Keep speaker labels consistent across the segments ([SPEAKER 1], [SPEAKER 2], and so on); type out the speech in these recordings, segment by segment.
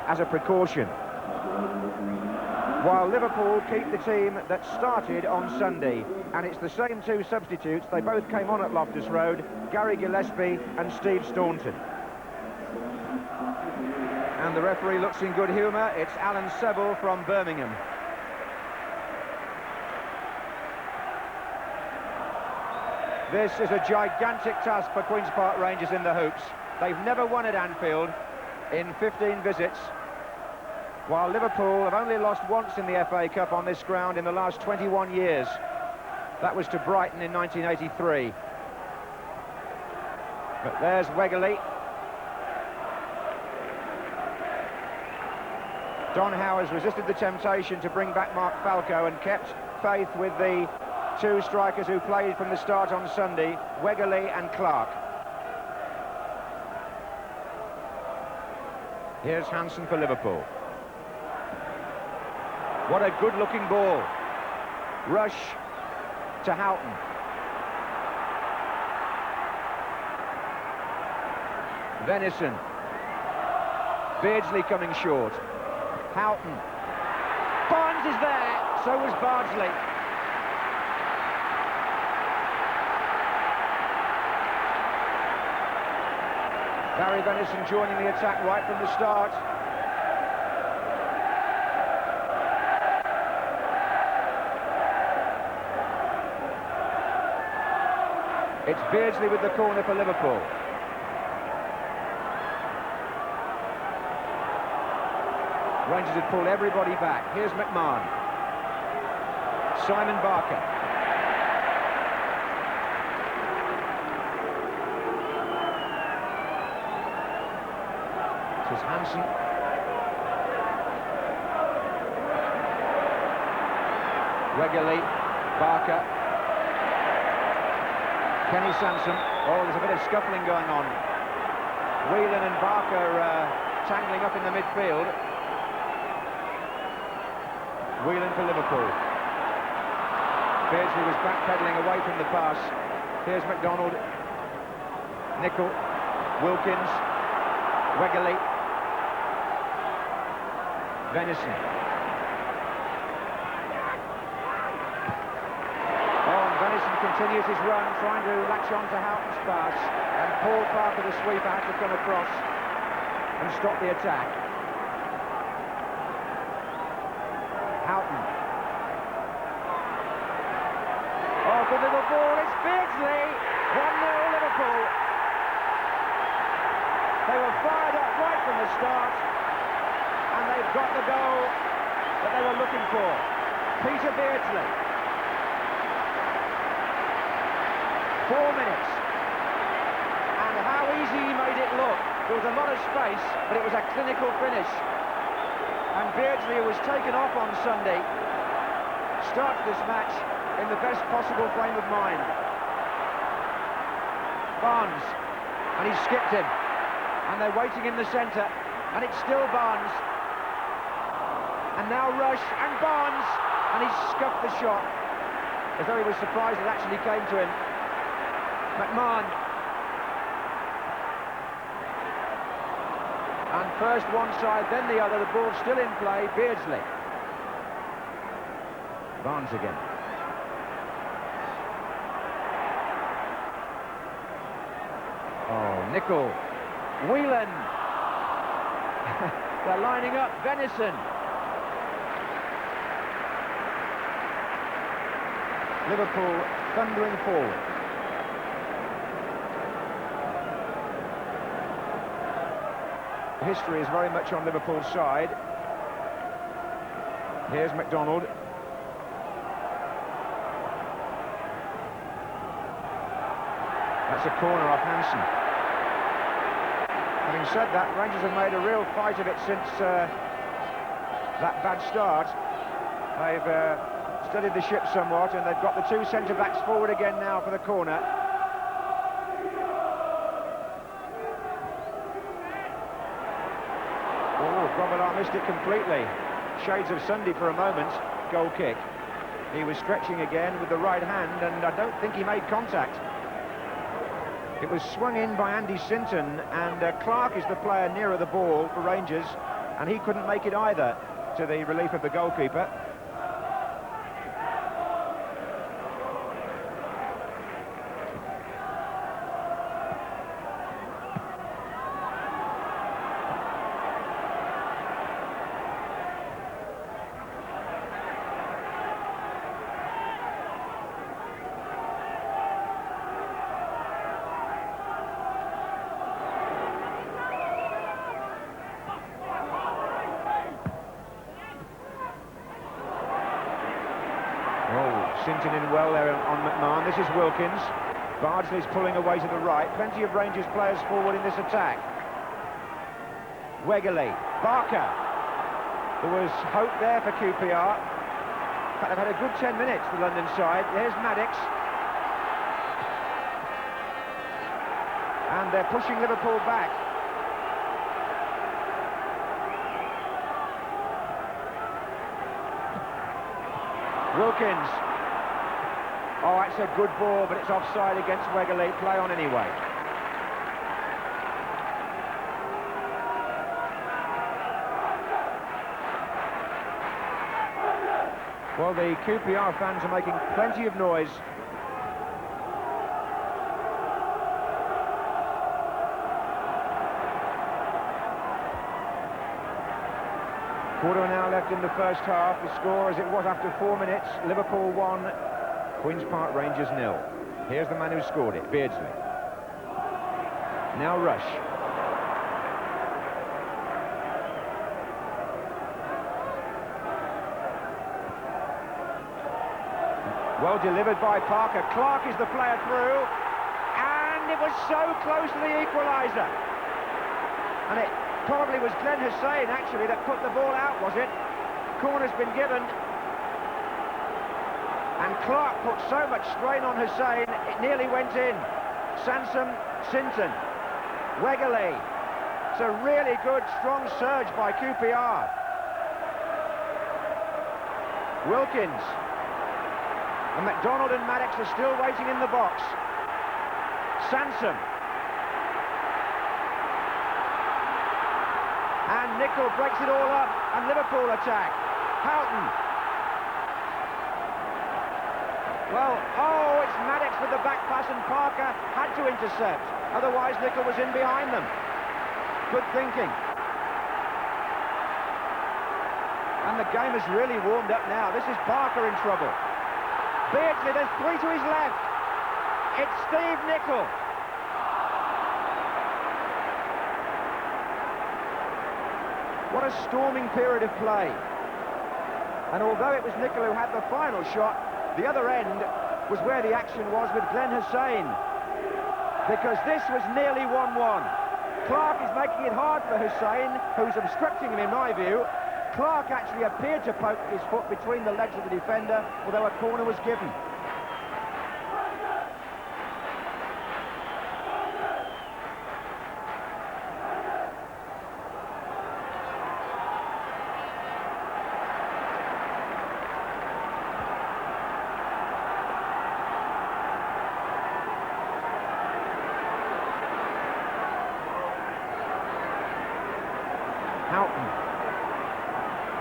[SPEAKER 1] as a precaution. While Liverpool keep the team that started on Sunday, and it's the same two substitutes. They both came on at Loftus Road, Gary Gillespie and Steve Staunton. And the referee looks in good humour. It's Alan Seville from Birmingham. This is a gigantic task for Queen's Park Rangers in the hoops. They've never won at Anfield in 15 visits, while Liverpool have only lost once in the FA Cup on this ground in the last 21 years. That was to Brighton in 1983. But there's Wegerle. Don Howe has resisted the temptation to bring back Mark Falco and kept faith with the two strikers who played from the start on Sunday, Wegerle and Clark. Here's Hansen for Liverpool. What a good-looking ball. Rush to Houghton. Venison. Beardsley coming short. Houghton. Barnes is there, so was Bardsley. Barry Venison joining the attack right from the start. It's Beardsley with the corner for Liverpool. Rangers had pulled everybody back. Here's McMahon. Simon Barker. This is Hansen. Wegerle, Barker. Kenny Sansom. Oh, there's a bit of scuffling going on. Whelan and Barker tangling up in the midfield. Whelan for Liverpool. Beardsley was backpedaling away from the pass. Here's McDonald. Nicol. Wilkins. Wegerle. Venison. Oh, and Venison continues his run, trying to latch on to Houghton's pass. And Paul Parker, the sweeper, had to come across and stop the attack. Houghton. Oh, for Liverpool, it's Beardsley! 1-0 Liverpool. They were fired up right from the start, and they've got the goal that they were looking for. Peter Beardsley. 4 minutes. And how easy he made it look. There was a lot of space, but it was a clinical finish. And Beardsley, who was taken off on Sunday, starts this match in the best possible frame of mind. Barnes, and he skipped him. And they're waiting in the centre, and it's still Barnes. And now Rush, and Barnes, and he scuffed the shot, as though he was surprised it actually came to him. McMahon. And first one side, then the other, the ball still in play, Beardsley. Barnes again. Oh, Nicol. Whelan. They're lining up, Venison. Liverpool thundering forward. History is very much on Liverpool's side. Here's McDonald. That's a corner off Hansen. Having said that, Rangers have made a real fight of it since that bad start. They've steadied the ship somewhat, and they've got the two centre-backs forward again now for the corner. Robert missed it completely. Shades of Sunday for a moment. Goal kick. He was stretching again with the right hand, and I don't think he made contact. It was swung in by Andy Sinton, and Clark is the player nearer the ball for Rangers, and he couldn't make it either, to the relief of the goalkeeper. Sinton in well there on McMahon. This is Wilkins. Bardsley's pulling away to the right. Plenty of Rangers players forward in this attack. Wegerle. Barker. There was hope there for QPR. In fact, they've had a good 10 minutes, the London side. There's Maddox. And they're pushing Liverpool back. Wilkins. Oh, it's a good ball, but it's offside against Wegerle. Play on anyway. Well, the QPR fans are making plenty of noise. Quarter of an hour left in the first half. The score as it was after 4 minutes. Liverpool 1, Queen's Park Rangers 0. Here's the man who scored it, Beardsley. Now Rush. Well delivered by Parker. Clark is the player through. And it was so close to the equaliser. And it probably was Glenn Hussein, actually, that put the ball out, was it? Corner's been given. And Clark put so much strain on Hussein, it nearly went in. Sansom, Sinton, Wegerle. It's a really good, strong surge by QPR. Wilkins. And McDonald and Maddox are still waiting in the box. Sansom. And Nicol breaks it all up, and Liverpool attack. Houghton. Well, oh, it's Maddox with the back pass, and Parker had to intercept. Otherwise, Nicol was in behind them. Good thinking. And the game has really warmed up now. This is Parker in trouble. Beardsley, there's three to his left. It's Steve Nicol. What a storming period of play. And although it was Nicol who had the final shot, the other end was where the action was with Glenn Hussein, because this was nearly 1-1. Clark is making it hard for Hussein, who's obstructing him in my view. Clark actually appeared to poke his foot between the legs of the defender, although a corner was given. Houghton.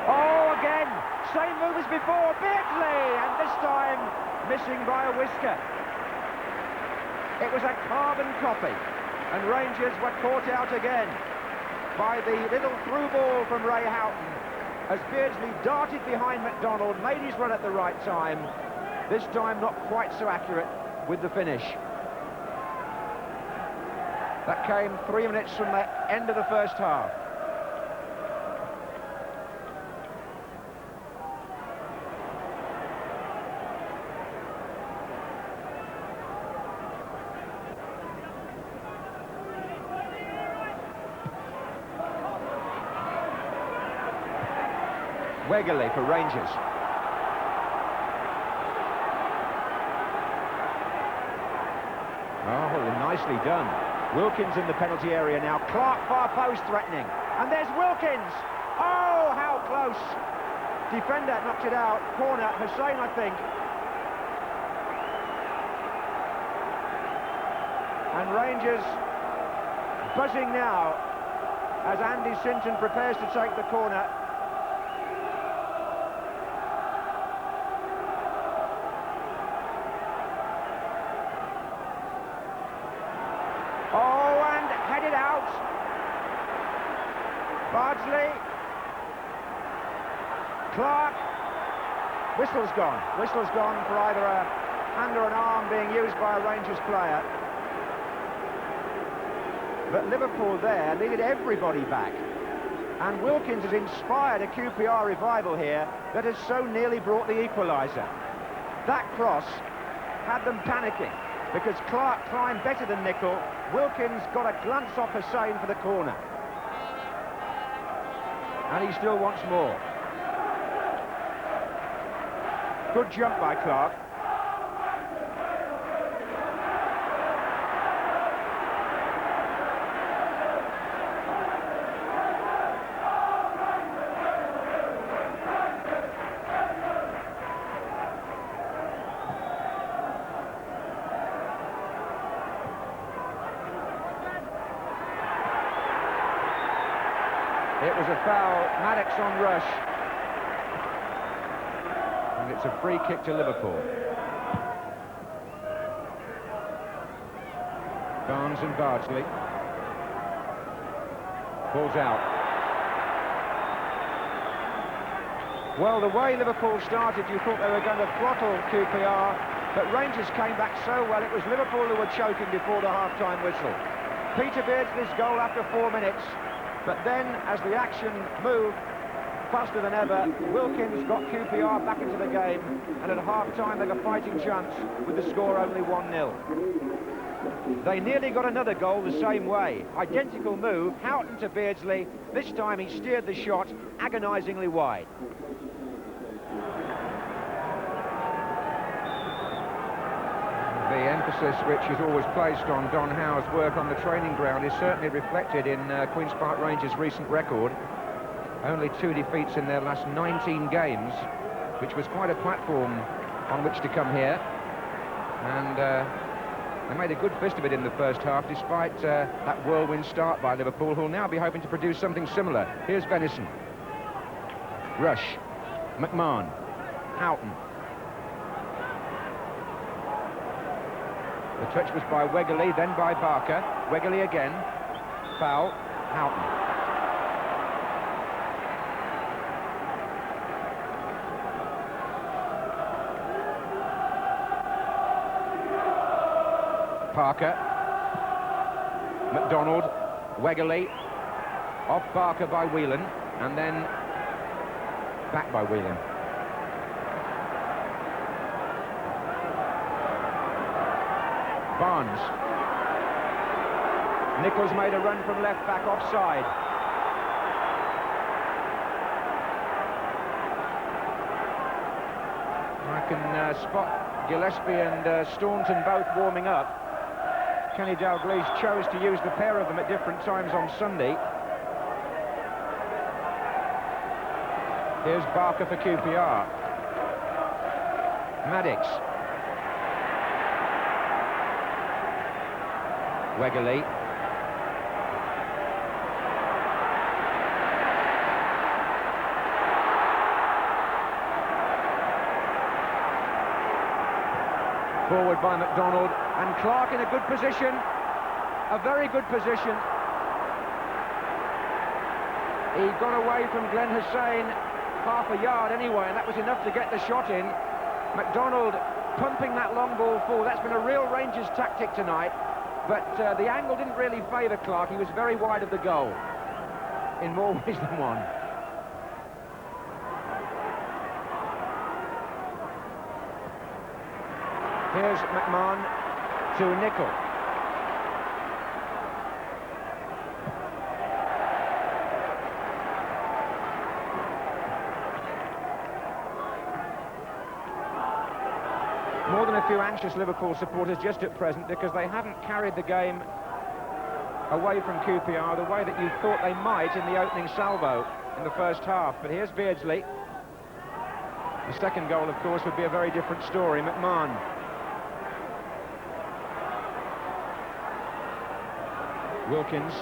[SPEAKER 1] Oh, again, same move as before, Beardsley, and this time missing by a whisker. It was a carbon copy, and Rangers were caught out again by the little through ball from Ray Houghton, as Beardsley darted behind McDonald, made his run at the right time, this time not quite so accurate with the finish. That came 3 minutes from the end of the first half. Wegerle for Rangers. Oh, nicely done. Wilkins in the penalty area now. Clark far post threatening. And there's Wilkins. Oh, how close. Defender knocked it out. Corner, Hussein, I think. And Rangers buzzing now as Andy Sinton prepares to take the corner. Oh, and headed out. Bardsley. Clark. Whistle's gone. Whistle's gone for either a hand or an arm being used by a Rangers player. But Liverpool there needed everybody back. And Wilkins has inspired a QPR revival here that has so nearly brought the equaliser. That cross had them panicking because Clark climbed better than Nicol. Wilkins got a glance off Hussain for the corner. And he still wants more. Good jump by Clark. It was a foul, Maddox on Rush. And it's a free kick to Liverpool. Barnes and Bardsley. Ball's out. Well, the way Liverpool started, you thought they were going to throttle QPR, but Rangers came back so well, it was Liverpool who were choking before the half-time whistle. Peter Beardsley's goal after 4 minutes. But then, as the action moved faster than ever, Wilkins got QPR back into the game, and at half-time they got a fighting chance with the score only 1-0. They nearly got another goal the same way. Identical move, Houghton to Beardsley. This time he steered the shot agonisingly wide. The emphasis which is always placed on Don Howe's work on the training ground is certainly reflected in Queen's Park Rangers' recent record. Only 2 defeats in their last 19 games, which was quite a platform on which to come here. And they made a good fist of it in the first half, despite that whirlwind start by Liverpool, who'll now be hoping to produce something similar. Here's Venison. Rush. McMahon. Houghton. The touch was by Wegerle, then by Barker. Wegerle again. Foul. Houghton. Parker. McDonald. Wegerle. Off Barker by Whelan. And then back by Whelan. Barnes. Nichols made a run from left back offside. I can spot Gillespie and Staunton both warming up. Kenny Dalglish chose to use the pair of them at different times on Sunday. Here's Barker for QPR. Maddox. Wegerle. Forward by McDonald, and Clark in a good position, a very good position. He got away from Glenn Hussain half a yard anyway, and that was enough to get the shot in. McDonald pumping that long ball forward. That's been a real Rangers tactic tonight. But the angle didn't really favour Clark. He was very wide of the goal, in more ways than one. Here's McMahon to Nicol. More than a few anxious Liverpool supporters just at present, because they haven't carried the game away from QPR the way that you thought they might in the opening salvo in the first half. But here's Beardsley. The second goal, of course, would be a very different story. McMahon. Wilkins.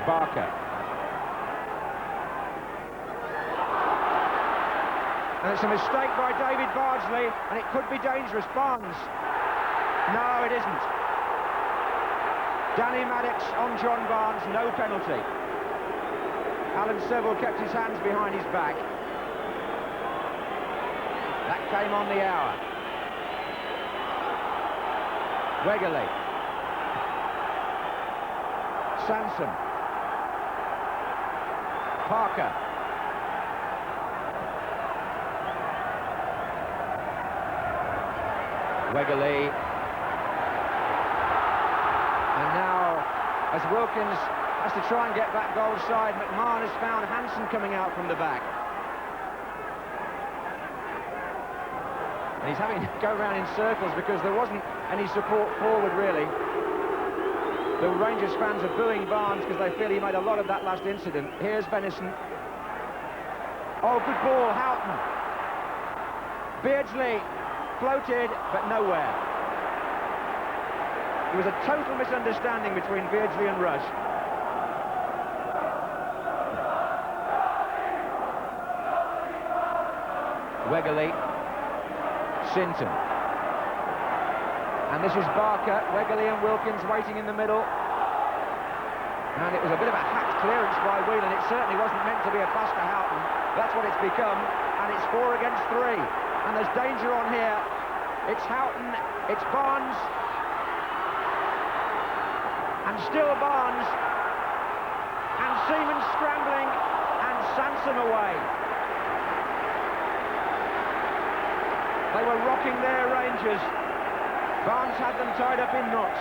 [SPEAKER 1] Barker. And it's a mistake by David Bardsley, and it could be dangerous. Barnes. No, it isn't. Danny Maddox on John Barnes, no penalty. Alan Seville kept his hands behind his back. That came on the hour. Wegerle. Sansom. Parker. Wegerle. And now, as Wilkins has to try and get back goal side, McMahon has found Hansen coming out from the back. And he's having to go around in circles because there wasn't any support forward, really. The Rangers fans are booing Barnes because they feel he made a lot of that last incident. Here's Venison. Oh, good ball, Houghton. Beardsley floated, but nowhere. There was a total misunderstanding between Beardsley and Rush. Wegerle. Sinton. And this is Barker, Wegerle and Wilkins waiting in the middle. And it was a bit of a hacked clearance by Whelan. It certainly wasn't meant to be a pass to Houghton. That's what it's become. And it's 4 against 3. And there's danger on here. It's Houghton, it's Barnes. And still Barnes. And Seaman scrambling. And Sansom away. They were rocking their Rangers. Barnes had them tied up in knots.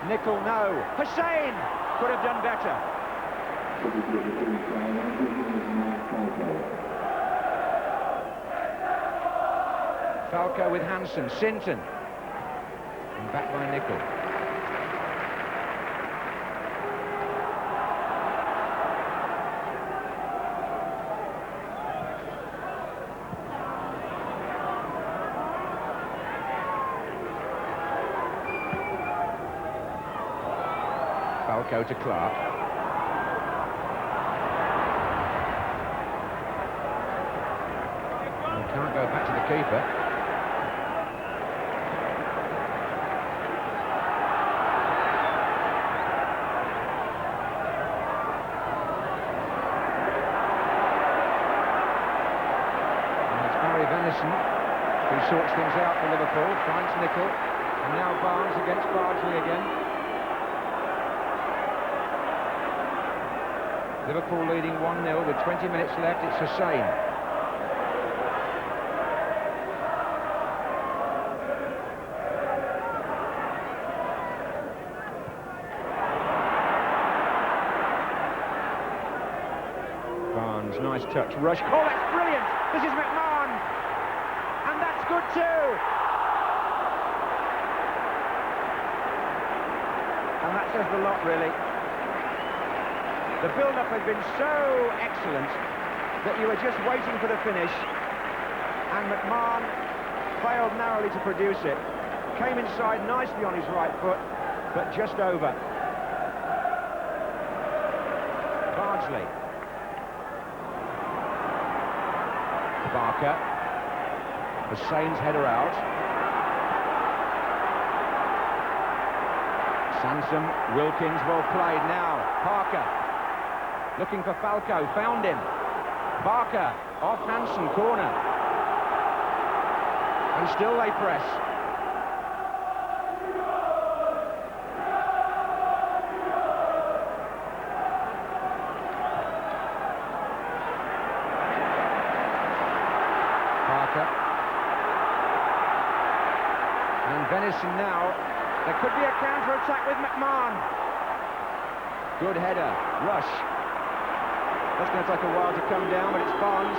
[SPEAKER 1] Nicol, no. Hussain could have done better. Falco with Hansen. Sinton. And back by Nicol. Falco to Clark. And can't go back to the keeper. And it's Barry Venison who sorts things out for Liverpool, finds Nicol, and now Barnes against Bardsley again. Liverpool leading 1-0 with 20 minutes left. It's Hussain. Barnes, nice touch. Rush. Oh, that's brilliant! This is McMahon! And that's good too! And that says a lot, really. The build-up had been so excellent that you were just waiting for the finish, and McMahon failed narrowly to produce it. Came inside nicely on his right foot, but just over. Bardsley. Barker. Hussain's header out. Sansom, Wilkins, well played now. Parker. Looking for Falco, found him. Barker, off Hansen, corner. And still they press. Parker. And Venison now. There could be a counter-attack with McMahon. Good header, Rush. That's going to take a while to come down, but it's Barnes.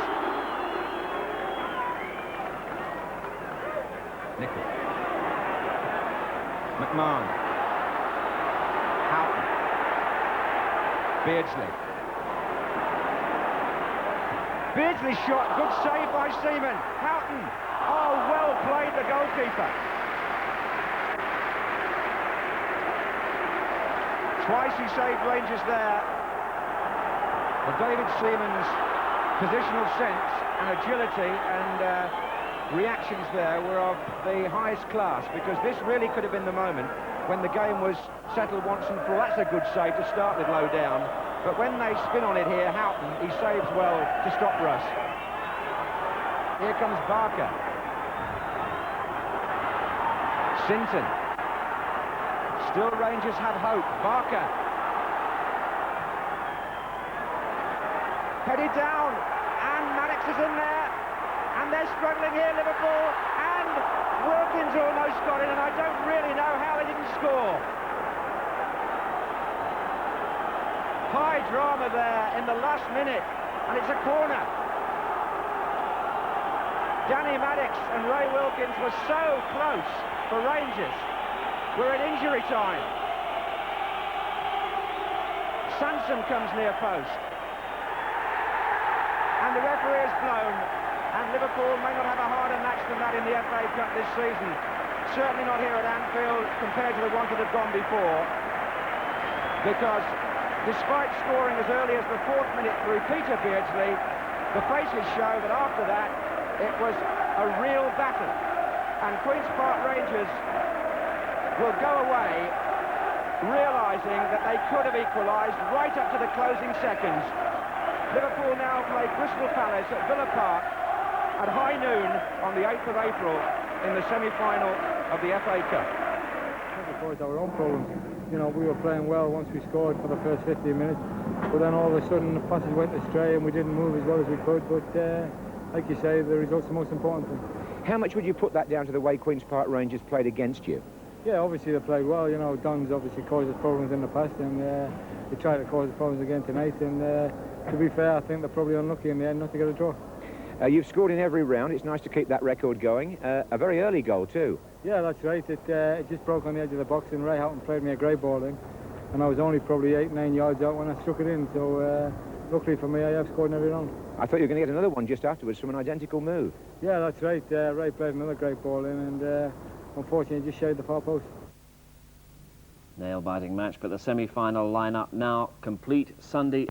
[SPEAKER 1] Nicol. McMahon. Houghton. Beardsley. Beardsley shot, good save by Seaman. Houghton. Oh, well played, the goalkeeper. Twice he saved Rangers there. But David Seaman's positional sense and agility and reactions there were of the highest class, because this really could have been the moment when the game was settled once and for all. That's a good save to start with low down, but when they spin on it here, Houghton, he saves well to stop Russ. Here comes Barker. Sinton. Still Rangers have hope. Barker. Headed down, and Maddox is in there, and they're struggling here, Liverpool, and Wilkins almost got in, and I don't really know how they didn't score. High drama there in the last minute, and it's a corner. Danny Maddox and Ray Wilkins were so close for Rangers. We're at injury time. Sansom comes near post. And the referee is blown, and Liverpool may not have a harder match than that in the FA Cup this season. Certainly not here at Anfield compared to the ones that have gone before, because despite scoring as early as the 4th minute through Peter Beardsley, the faces show that after that it was a real battle, and Queen's Park Rangers will go away realising that they could have equalised right up to the closing seconds. Liverpool now play Crystal Palace at Villa Park at high noon on the 8th of April in the semi-final of the FA Cup.
[SPEAKER 2] Of course, our own problems. You know, we were playing well once we scored for the first 15 minutes, but then all of a sudden the passes went astray and we didn't move as well as we could. But like you say, the result's the most important thing.
[SPEAKER 1] How much would you put that down to the way Queen's Park Rangers played against you?
[SPEAKER 2] Yeah, obviously they played well. You know, Don's obviously caused us problems in the past, and they tried to cause us problems again tonight. And to be fair, I think they're probably unlucky in the end not to get a draw.
[SPEAKER 1] You've scored in every round. It's nice to keep that record going. A very early goal too.
[SPEAKER 2] Yeah, that's right. It just broke on the edge of the box, and Ray Houghton played me a great ball in, and I was only probably 8-9 yards out when I struck it in. So luckily for me, I have scored in every round.
[SPEAKER 1] I thought you were going to get another one just afterwards from an identical move.
[SPEAKER 2] Yeah, that's right. Ray played another great ball in, and unfortunately just shaved the far post.
[SPEAKER 3] Nail-biting match, but the semi-final lineup now complete. Sunday